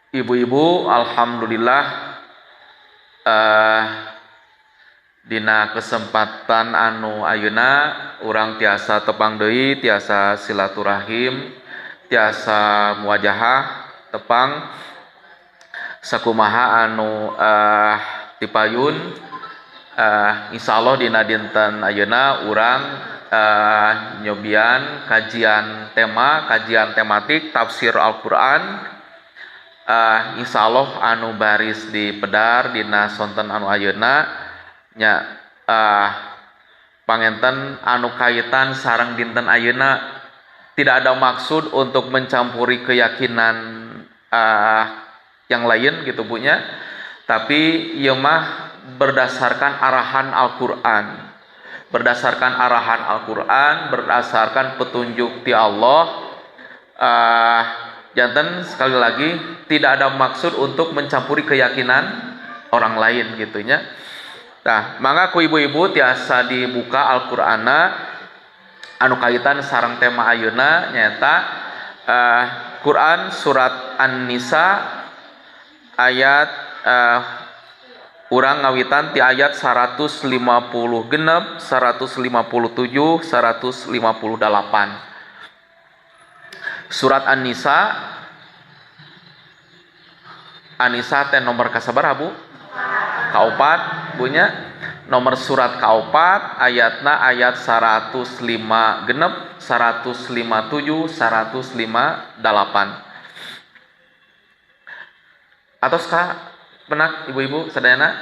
Ibu-ibu, alhamdulillah dina kesempatan anu ayeuna urang tiasa tepang deui, tiasa silaturahim, tiasa muajahah tepang sakumaha anu dipayun. Insyaallah dina dinten ayeuna urang nyobian kajian tematik tafsir Al-Qur'an. Insyaallah anu baris di pedar dina sonten anu ayeuna nya pangenten anu kaitan sareng dinten ayeuna, tidak ada maksud untuk mencampuri keyakinan yang lain gitu punya, tapi ieu mah berdasarkan arahan Al-Qur'an, berdasarkan petunjuk ti Allah. Janten sekali lagi tidak ada maksud untuk mencampuri keyakinan orang lain gitunya. Nah, mangga ku ibu-ibu tiasa dibuka Al-Qur'ana anu kaitan sareng tema ayeuna nyaeta Quran surat An-Nisa ayat urang ngawitan ti ayat 150 genep, 157, 158. Surat An-Nisa teh nomor kasabaraha Bu? Kaopat punya nomor surat kaopat ayatna ayat 105 genep, 157, 158. Atos ka penak ibu-ibu sadayana?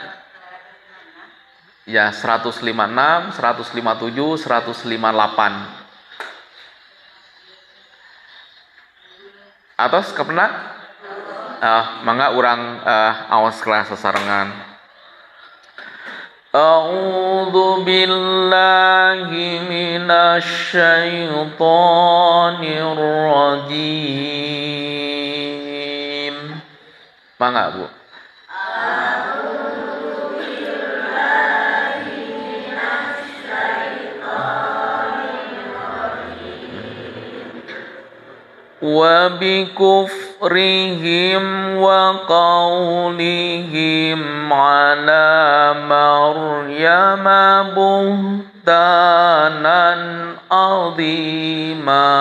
Ya 156, 157, 158. Atos kepenak? Mangga urang aos kelas sasarengan. A'udzu billahi minasy syaithanir rajim. Mangga Bu. Wa bikufrihim wa qawlihim ala Maryama buhtanan azima.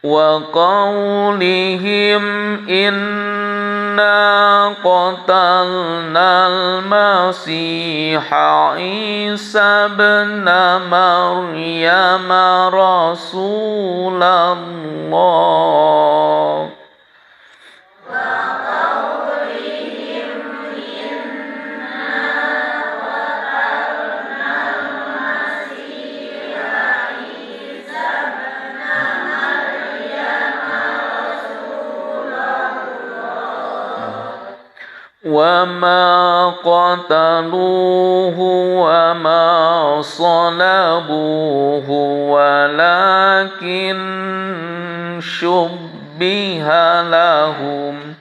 Wa qawlihim inna qatalnal masiha Isa ibn Maryam Rasulullah. Wa ma qataluhu wa ma salabuhu walakin syubbiha lahum.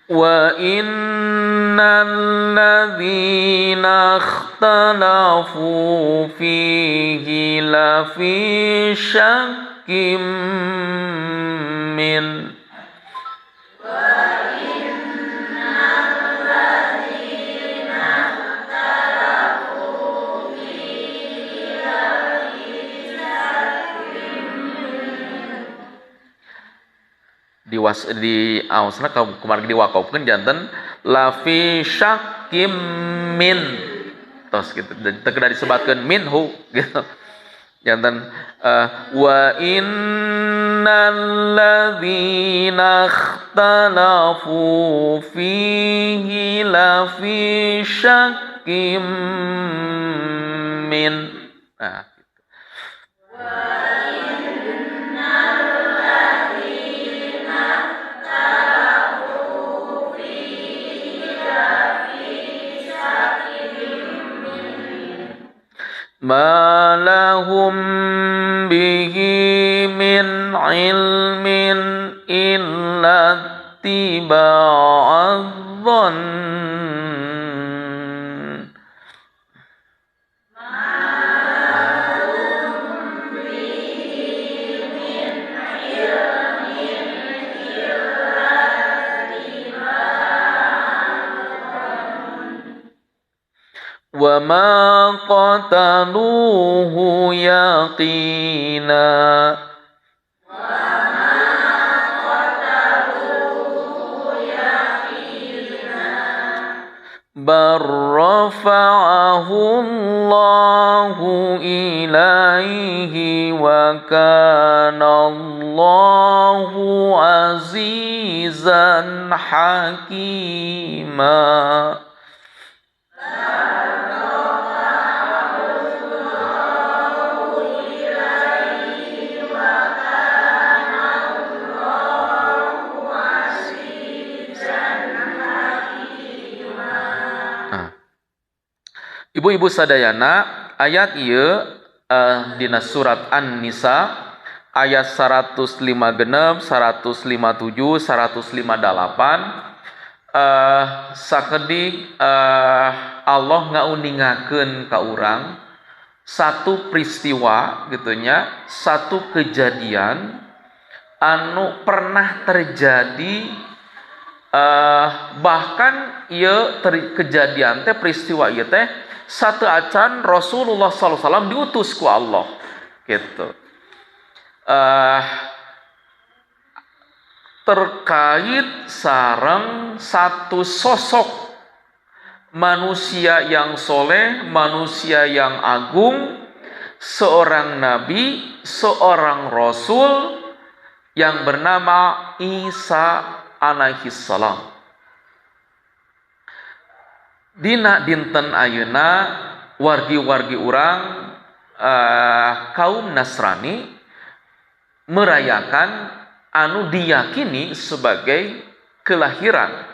Wa innal ladzina ikhtalafu fihi lafi syakkim min. Di ausna kemarin diwakafkeun janten lafi syakkim min tos gitu teu kada disebutkeun minhu gitu janten wa innal ladzina ikhtalafu fihi lafi syakkim min. Nah lahum bihi min ilmin illa tiba'adh-dhann. Wa ma qataluhu yaqina. Bal rafa'ahu Allahu ilaihi wa kana Allahu azizan hakima. Ibu-ibu sadayana, ayat ieu dina surat An-Nisa ayat 105 genep, 157, 158 sakedik Allah ngauningakeun ka urang satu peristiwa gitunya, satu kejadian anu pernah terjadi, bahkan ieu kejadian teh peristiwa ieu teh satu acan Rasulullah SAW diutus ku Allah gitu. Terkait sareng satu sosok manusia yang soleh, manusia yang agung, seorang nabi, seorang rasul yang bernama Isa alaihi salam. Dina dinten ayeuna wargi-wargi urang kaum Nasrani merayakan anu diyakini sebagai kelahiran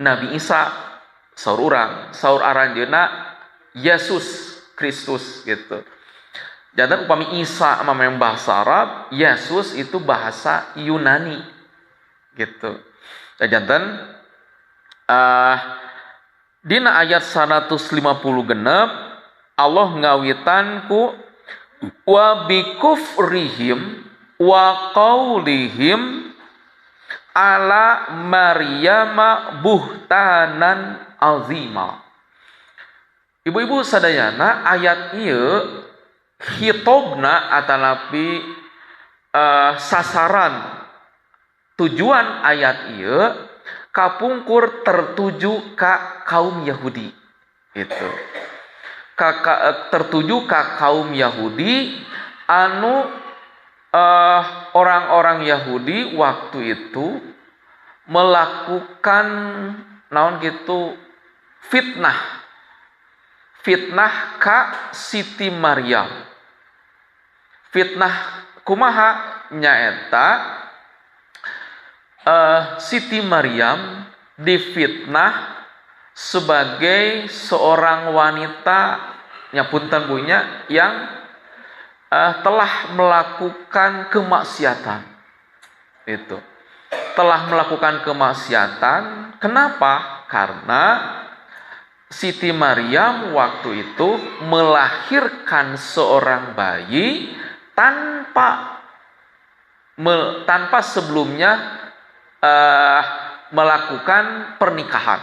Nabi Isa, saur urang, saur aranjeunna Yesus Kristus gitu. Jantan upami Isa mamang bahasa Arab, Yesus itu bahasa Yunani gitu. Jantan dina ayat 150 genep Allah ngawitan ku wa bikufrihim wa qaulihim ala Maryama buhtanan azima. Ibu-ibu sadayana, ayat ieu hitobna atanapi sasaran tujuan ayat ieu kapungkur tertuju ka kaum Yahudi itu. Tertuju ka kaum Yahudi anu orang-orang Yahudi waktu itu melakukan naon gitu fitnah ka Siti Maryam. Fitnah kumaha nyaeta Siti Maryam difitnah sebagai seorang wanita nyapunten bunya yang telah melakukan kemaksiatan. Itu. Telah melakukan kemaksiatan. Kenapa? Karena Siti Maryam waktu itu melahirkan seorang bayi tanpa sebelumnya melakukan pernikahan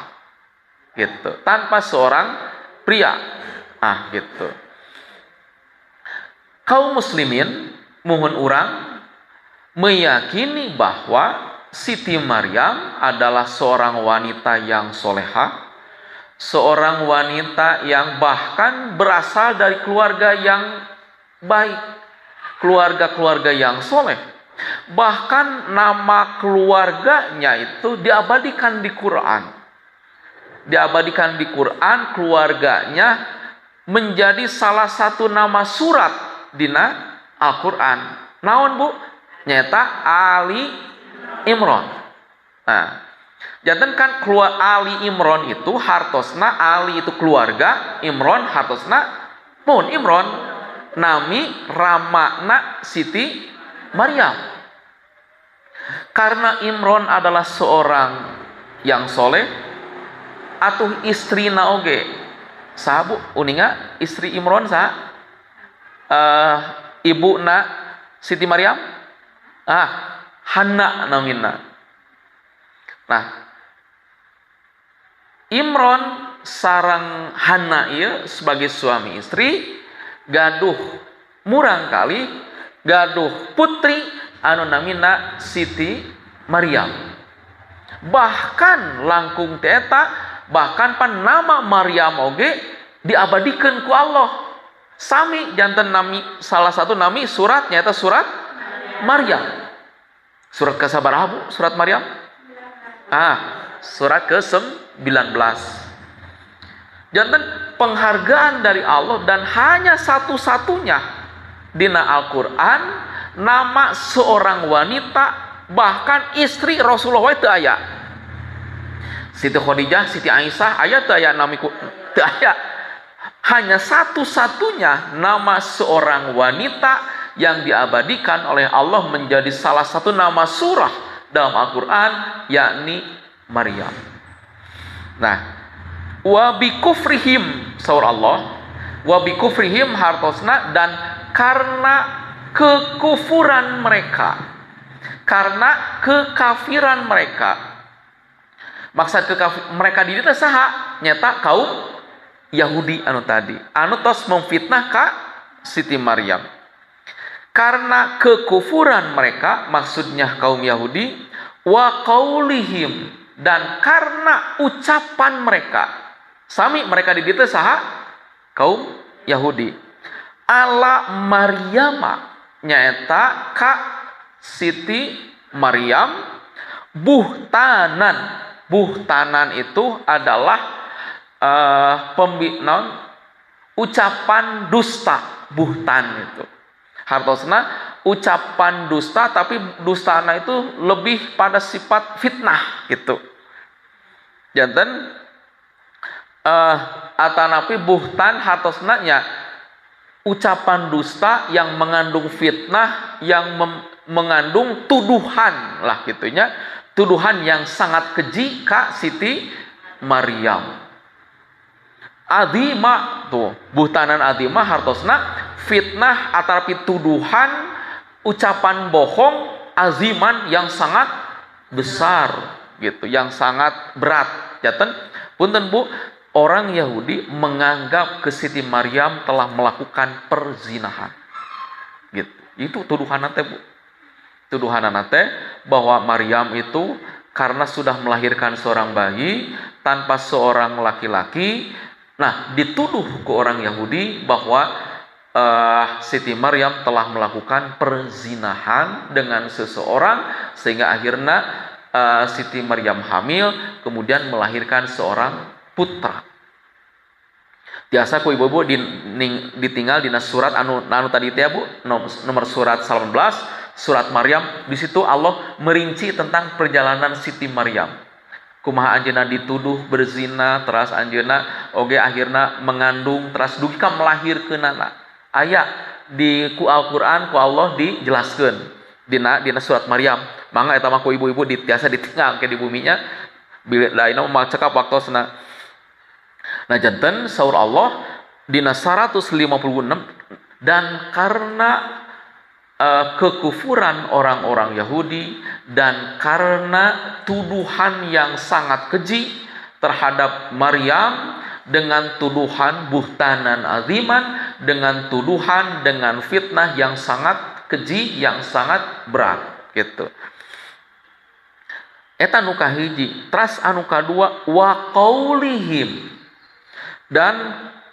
gitu, tanpa seorang pria gitu. Kaum muslimin muhun urang meyakini bahwa Siti Maryam adalah seorang wanita yang soleha, seorang wanita yang bahkan berasal dari keluarga yang baik, keluarga yang soleh. Bahkan nama keluarganya itu diabadikan di Quran. Diabadikan di Quran, keluarganya menjadi salah satu nama surat dina Al-Quran. Naon bu? Nyata Ali Imron. Nah, jantan kan keluar Ali Imron itu hartosna, Ali itu keluarga, Imron hartosna mohon Imron nami ramakna Siti Maryam. Karena Imron adalah seorang yang soleh, atuh istri naoge sabu uninga istri Imron ibu na Siti Maryam Hanna namina. Nah, Imron sarang Hanna ieu sebagai suami istri gaduh murang kali gaduh putri anu namina Siti Maryam. Bahkan langkung teta bahkan pan nama Maryam oge diabadikeun ku Allah. Sami janten nami salah satu nami surat nyata surat Maryam. Surat ke sabaraha Bu? Surat Maryam? Surat ke-19. Janten penghargaan dari Allah dan hanya satu-satunya dina Al-Qur'an nama seorang wanita bahkan istri Rasulullah teu aya. Siti Khadijah, Siti Aisyah aya teu aya nami teu aya. Hanya satu-satunya nama seorang wanita yang diabadikan oleh Allah menjadi salah satu nama surah dalam Al-Quran, yakni Maryam. Nah, wa bi kufrihim saur Allah, wa bi kufrihim hartosna, dan karena kekufuran mereka, karena kekafiran mereka. Maksud mereka di dieu saha? Nyata kaum Yahudi anu tadi, anu tos memfitnah ka Siti Maryam. Karena kekufuran mereka, maksudnya kaum Yahudi, wa qaulihim, dan karena ucapan mereka. Sami mereka di dieu saha? Kaum Yahudi. Ala Maryama, nyaeta ka Siti Maryam buhtanan. Buhtanan itu adalah ucapan dusta. Buhtan itu hartosna ucapan dusta, tapi dustana itu lebih pada sifat fitnah gitu. Janten atanapi buhtan hartosna nya ucapan dusta yang mengandung fitnah, yang mengandung tuduhan lah gitunya, tuduhan yang sangat keji ka Siti Maryam. Adima tuh, buhtanan adima hartosna fitnah atarapi tuduhan, ucapan bohong aziman yang sangat besar gitu, yang sangat berat. Jaten punten Bu, orang Yahudi menganggap ke Siti Maryam telah melakukan perzinahan. Gitu. Itu tuduhan nate Bu. Tuduhan nate bahwa Maryam itu karena sudah melahirkan seorang bayi tanpa seorang laki-laki. Nah, dituduh ke orang Yahudi bahwa Siti Maryam telah melakukan perzinahan dengan seseorang sehingga akhirnya Siti Maryam hamil kemudian melahirkan seorang putra. Biasa ku ibu-ibu ditinggal di surat anu tadi teh Bu, nomor surat 19, surat Maryam. Di situ Allah merinci tentang perjalanan Siti Maryam. Kumaha anjeunna dituduh berzina, teras anjeunna oge akhirna mengandung, teras dugi ka melahirkeunana. Aya di ku Al-Qur'an ku Allah dijelaskeun dina surat Maryam. Mangga eta mah ku ibu-ibu tiasa ditinggal ke di buminya bila ayeuna mah cekap waktosna. Nah, janten saur Allah dina 156, dan karena kekufuran orang-orang Yahudi dan karena tuduhan yang sangat keji terhadap Maryam dengan tuduhan buhtanan aziman, dengan tuduhan dengan fitnah yang sangat keji, yang sangat berat gitu. Eta nu kahiji. Teras anu kadua wa qaulihim, dan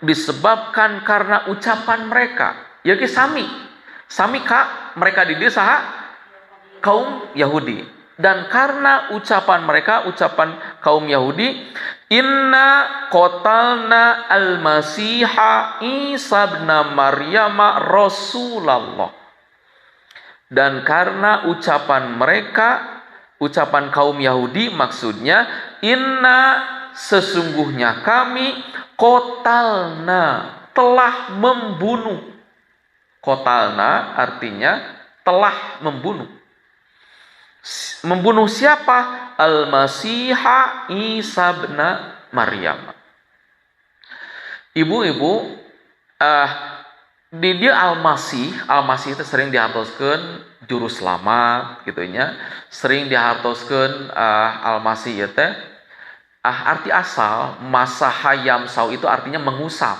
disebabkan karena ucapan mereka. Ya ge sami ka mereka di saha kaum Yahudi, dan karena ucapan mereka, ucapan kaum Yahudi, inna qatalna al-masiha Isa ibn Maryam Rasulullah, dan karena ucapan mereka, ucapan kaum Yahudi maksudnya, inna sesungguhnya kami qatalna telah membunuh Kotalna artinya telah membunuh. Membunuh siapa? Al-Masiha Isa bin Maryam. Ibu-ibu, di dia Al-Masih itu sering dihartoskeun juru selamat gitu nya. Sering dihartoskeun Al-Masih teh arti asal masaha yamsau itu artinya mengusap.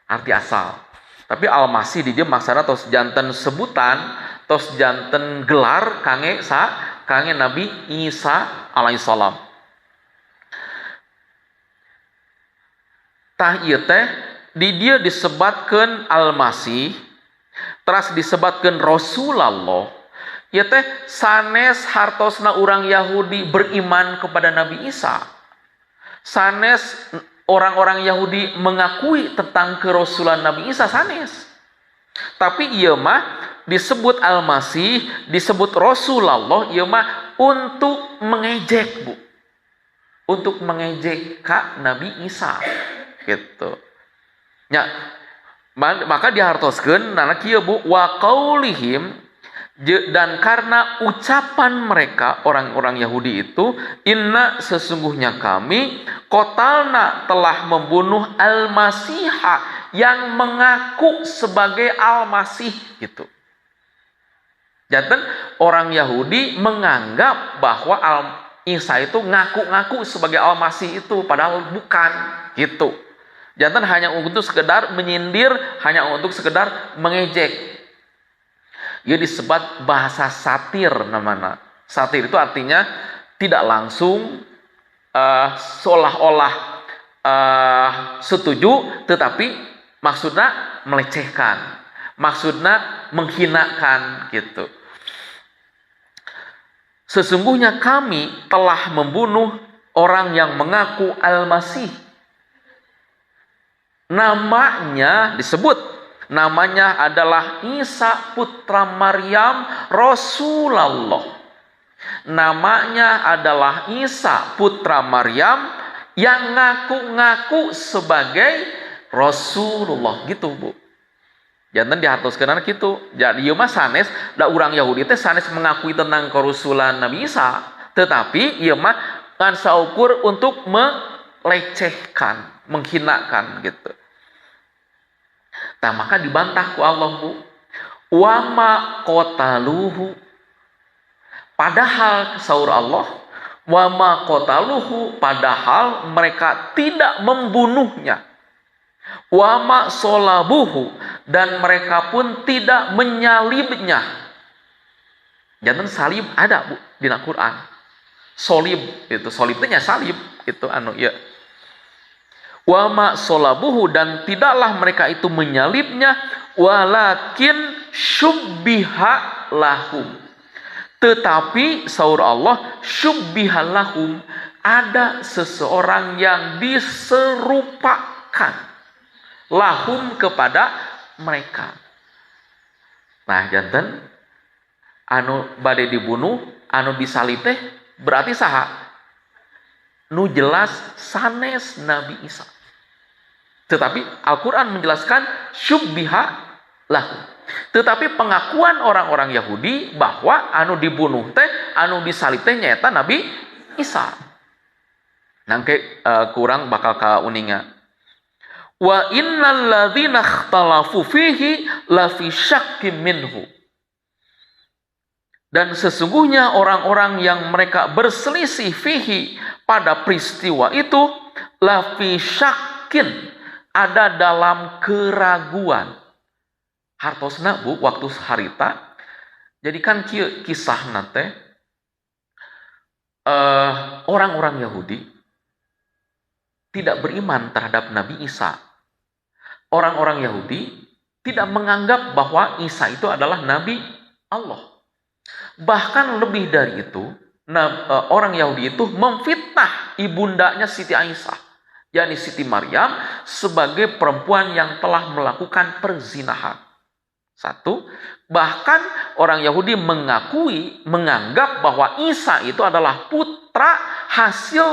Arti asal. Tapi Al-Masih di dia maksana tos janten sebutan, tos janten gelar kange Nabi Isa alaihissalam. Tah ieu teh di dia disebatkeun Al-Masih, teras disebatkeun Rasulullah. Ieu teh sanes hartosna urang Yahudi beriman kepada Nabi Isa. Sanes orang-orang Yahudi mengakui tentang kerasulan Nabi Isa sanes. Tapi ieu mah disebut Al-Masih, disebut Rasulullah, ieu mah untuk mengejek, Bu. Untuk mengejek ka Nabi Isa. Gitu. Ya, maka dihartoskeun nana kieu, Bu, wa qaulihim, dan karena ucapan mereka orang-orang Yahudi itu, inna sesungguhnya kami kotalna telah membunuh Al-Masiha yang mengaku sebagai Al-Masih gitu. Janten orang Yahudi menganggap bahwa Isa itu ngaku-ngaku sebagai Al-Masih itu padahal bukan gitu. Janten hanya untuk sekedar menyindir, hanya untuk sekedar mengejek. Ia disebut bahasa satir namanya. Satir itu artinya tidak langsung seolah-olah setuju, tetapi maksudnya melecehkan, maksudnya menghinakan gitu. Sesungguhnya kami telah membunuh orang yang mengaku Al-Masih. Namanya disebut. Namanya adalah Isa putra Maryam Rasulullah. Namanya adalah Isa putra Maryam yang ngaku-ngaku sebagai Rasulullah gitu, Bu. Janten dihartoskeun kitu. Jadi ieu mah sanes da urang Yahudi teh sanes mengakui tentang kerasulan Nabi Isa, tetapi ieu mah ngan saukur untuk melecehkan, menghinakan gitu. Nah, maka dibantah ku Allah, Bu. Wa ma qataluhu. Padahal saur Allah, wa ma qataluhu, padahal mereka tidak membunuhnya. Wa ma solabuhu, dan mereka pun tidak menyalibnya. Jangan salib ada, Bu, di Al-Qur'an. Solib itu, solib itu nya salib itu ya. Wa ma solabuhu, dan tidaklah mereka itu menyalibnya, walakin syubbiha lahum. Tetapi saur Allah, syubbiha lahum, ada seseorang yang diserupakan lahum kepada mereka. Nah, janten anu bade dibunuh, anu disalib teh berarti saha? Nu jelas sanes Nabi Isa. Tetapi Al-Quran menjelaskan syubbiha lahu. Tetapi pengakuan orang-orang Yahudi bahwa anu dibunuh teh, anu disalib teh nyaeta Nabi Isa. Nangke kurang bakal kauninga. Wa innal ladzina ikhtalafu fihi la fi syakkim minhu. Dan sesungguhnya orang-orang yang mereka berselisih fihi pada peristiwa itu la fi syakkin, ada dalam keraguan. Hartosna, Bu, waktu harita. Jadi kan kisah nate orang-orang Yahudi tidak beriman terhadap Nabi Isa. Orang-orang Yahudi tidak menganggap bahwa Isa itu adalah Nabi Allah. Bahkan lebih dari itu, orang Yahudi itu memfitnah ibundanya Siti Aisyah, yakni Siti Maryam, sebagai perempuan yang telah melakukan perzinahan. Satu, bahkan orang Yahudi menganggap bahwa Isa itu adalah putra hasil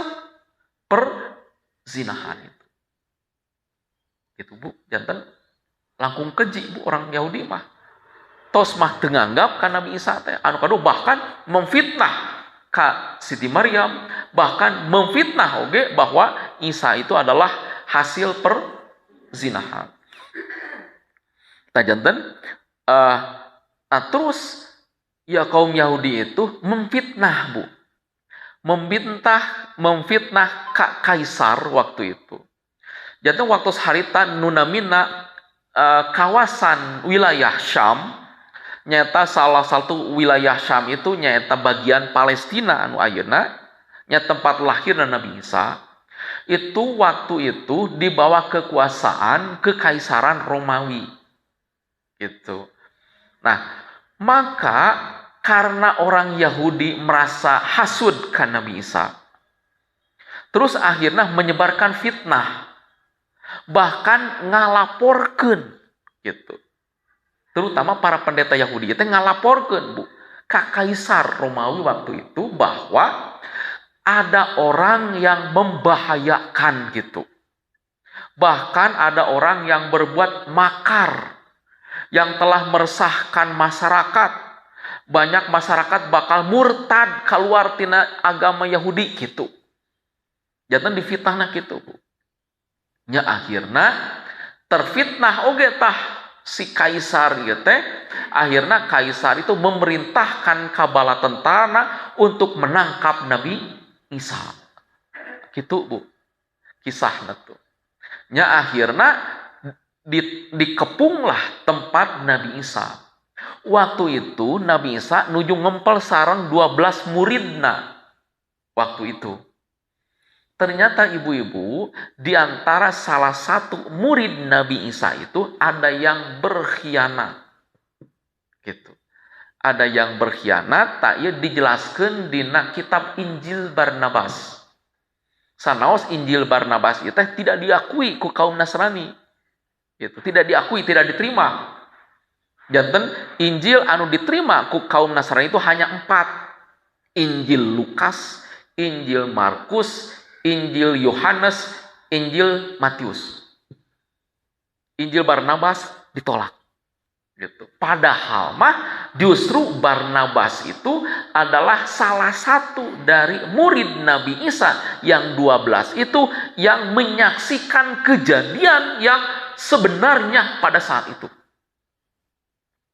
perzinahan itu. Itu, Bu, janten langkung keji Bu orang Yahudi mah. Tos mah teu nganggap ka Nabi Isa teh. Anu kadu bahkan memfitnah ka Siti Maryam, bahkan memfitnah oge bahwa Isa itu adalah hasil perzinahan. Janten terus ya kaum Yahudi itu memfitnah Bu. Memfitnah Kaisar waktu itu. Janten waktu harita nunamina kawasan wilayah Syam, nyata salah satu wilayah Syam itu nyata bagian Palestina anu ayeuna nya tempat lahir Nabi Isa. Itu waktu itu di bawah kekuasaan Kekaisaran Romawi. Gitu. Nah, maka karena orang Yahudi merasa hasud ke Nabi Isa, terus akhirnya menyebarkan fitnah, bahkan ngalaporkeun gitu. Terutama para pendeta Yahudi itu ngalaporkeun Bu ka Kaisar Romawi waktu itu bahwa ada orang yang membahayakan gitu. Bahkan ada orang yang berbuat makar yang telah meresahkan masyarakat. Banyak masyarakat bakal murtad keluar tina agama Yahudi gitu. Jangan difitnah gitu Bu. Nya akhirna terfitnah oge tah si Kaisar gitu teh. Akhirna Kaisar itu memerintahkan kabala tentara untuk menangkap Nabi Isa. Gitu Bu. Kisahna tuh. Nya akhirna dikepunglah tempat Nabi Isa. Waktu itu Nabi Isa nuju ngempel sareng 12 muridna. Waktu itu. Ternyata ibu-ibu, di antara salah satu murid Nabi Isa itu ada yang berkhianat. Gitu. Ada yang berkhianat, tak ia dijelaskan di kitab Injil Barnabas. Sanaos Injil Barnabas itu tidak diakui ku kaum Nasrani. Gitu. Tidak diakui, tidak diterima. Janten Injil anu diterima ku kaum Nasrani itu hanya 4. Injil Lukas, Injil Markus, Injil Yohanes, Injil Matius. Injil Barnabas ditolak. Gitu. Padahal mah justru Barnabas itu adalah salah satu dari murid Nabi Isa yang 12 itu yang menyaksikan kejadian yang sebenarnya pada saat itu.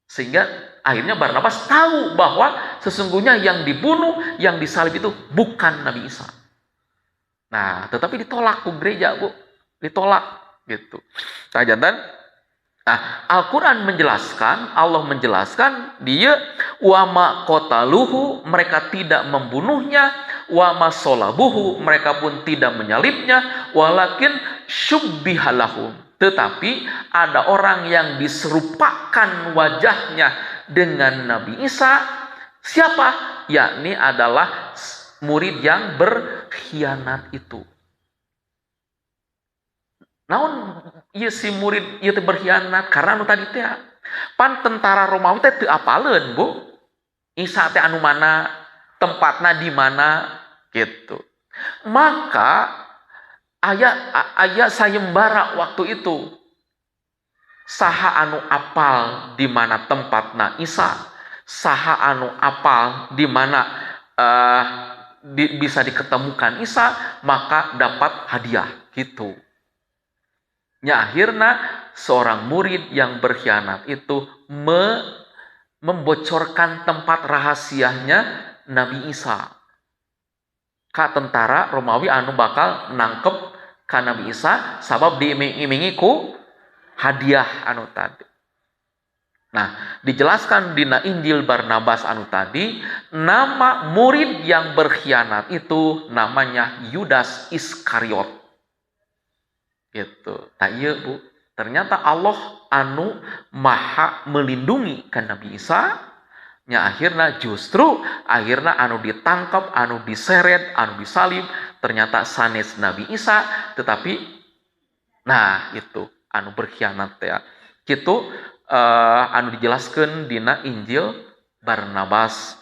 Sehingga akhirnya Barnabas tahu bahwa sesungguhnya yang dibunuh, yang disalib itu bukan Nabi Isa. Nah, tetapi ditolak ku gereja, Bu. Ditolak gitu. Jantan. Nah, Al-Qur'an menjelaskan, Allah menjelaskan dia wama qataluhu, mereka tidak membunuhnya, wama solabuhu, mereka pun tidak menyalibnya, walakin syubbihalahum. Tetapi ada orang yang diserupakan wajahnya dengan Nabi Isa. Siapa? Yakni adalah murid yang berkhianat itu. Naon ieu si murid ieu teh berkhianat karena anu tadi teh pan tentara Romawi teh teu apaleun, Bu. Isa teh anu mana, tempatna di mana gitu. Maka aya sayembara waktu itu. Saha anu apal di mana tempatna Isa, saha anu apal di mana bisa diketemukan Isa, maka dapat hadiah gitu. Nya akhirnya seorang murid yang berkhianat itu membocorkan tempat rahasianya Nabi Isa. Ka tentara Romawi anu bakal nangkep ka Nabi Isa sabab diiming-imingi ku hadiah anu tadi. Nah, dijelaskan dina Injil Barnabas anu tadi, nama murid yang berkhianat itu namanya Yudas Iskariot. Gitu. Tak iya, Bu. Ternyata Allah anu maha melindungi kan Nabi Isa. Nya akhirnya anu ditangkap, anu diseret, anu disalib, ternyata sanes Nabi Isa, tetapi nah itu anu berkhianat ya. Kitu anu dijelaskan dina Injil Barnabas.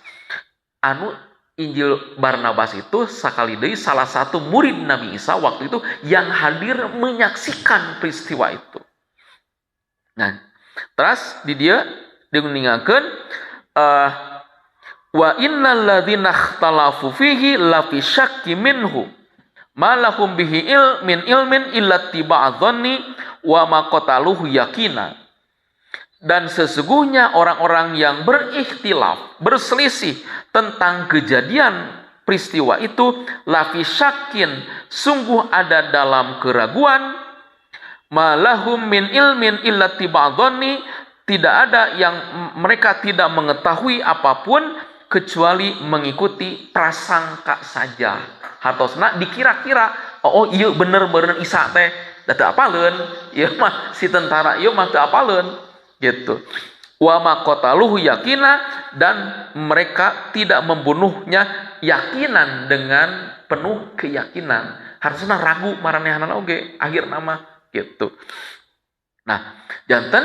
Anu Injil Barnabas itu sakali deui salah satu murid Nabi Isa waktu itu yang hadir menyaksikan peristiwa itu. Nah, terus di dia ningakeun wa innal ladzina ikhtalafu fihi la fi syakki minhu ma lahum bihi ilmin illa tiba'adh-dhanni wa ma qataluhu yakina. Dan sesungguhnya orang-orang yang berikhtilaf, berselisih tentang kejadian peristiwa itu, lafi syakin, sungguh ada dalam keraguan, malahum min ilmin illa tiba'adhani, tidak ada yang mereka tidak mengetahui apapun kecuali mengikuti prasangka saja. Hartosna dikira-kira, oh iya bener-bener Isa teh, teu apaleun, ieu mah si tentara ieu mah teu apaleun. Gitu. Wa ma qataluhu yakina, dan mereka tidak membunuhnya yakinan, dengan penuh keyakinan. Harusnya ragu maranehanana oge akhir nama gitu. Nah, janten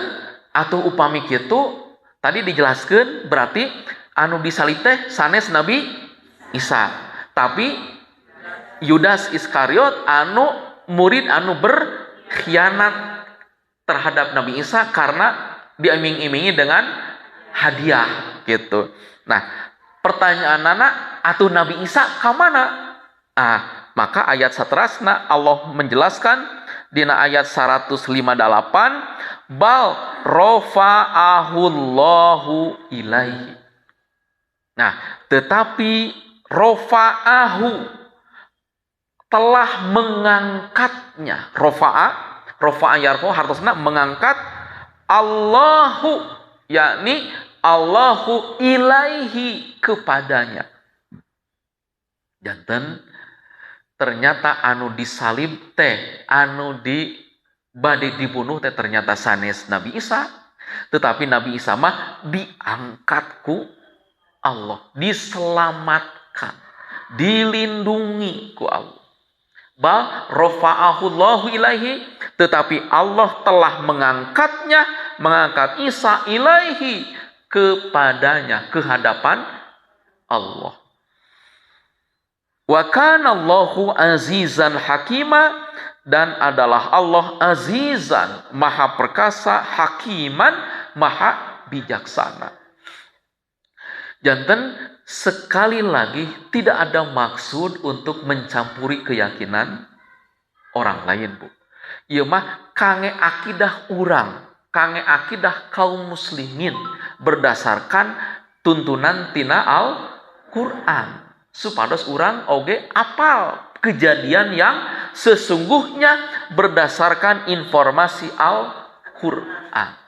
atuh upami kitu tadi dijelaskeun berarti anu disalib teh sanes Nabi Isa. Tapi Yudas Iskariot anu murid anu berkhianat terhadap Nabi Isa karena diiming-imingi dengan hadiah gitu. Nah, pertanyaan anak atuh Nabi Isa ka mana? Maka ayat saterasna Allah menjelaskan dina ayat 158, bal rafa'ahullahu ilaihi. Nah, tetapi rafa'ahu, telah mengangkatnya. Rafa'a yarfa hartosna mengangkat, Allahu, yakni Allahu ilaihi, kepadanya. Janten ternyata anu disalib teh, anu bade dibunuh teh ternyata sanes Nabi Isa. Tetapi Nabi Isa mah diangkat ku Allah, diselamatkan, dilindungi ku Allah. Bal rafa'ahu Allahu ilaihi, tetapi Allah telah mengangkat Isa ilaihi, kepadanya, ke hadapan Allah. Wa kana Allahu azizan hakima, dan adalah Allah azizan, maha perkasa, hakiman, maha bijaksana. Janten sekali lagi tidak ada maksud untuk mencampuri keyakinan orang lain, Bu. Ieu mah kange akidah urang, kange akidah kaum muslimin berdasarkan tuntunan tina Al-Qur'an. Supados urang oge apal kejadian yang sesungguhnya berdasarkan informasi Al-Qur'an.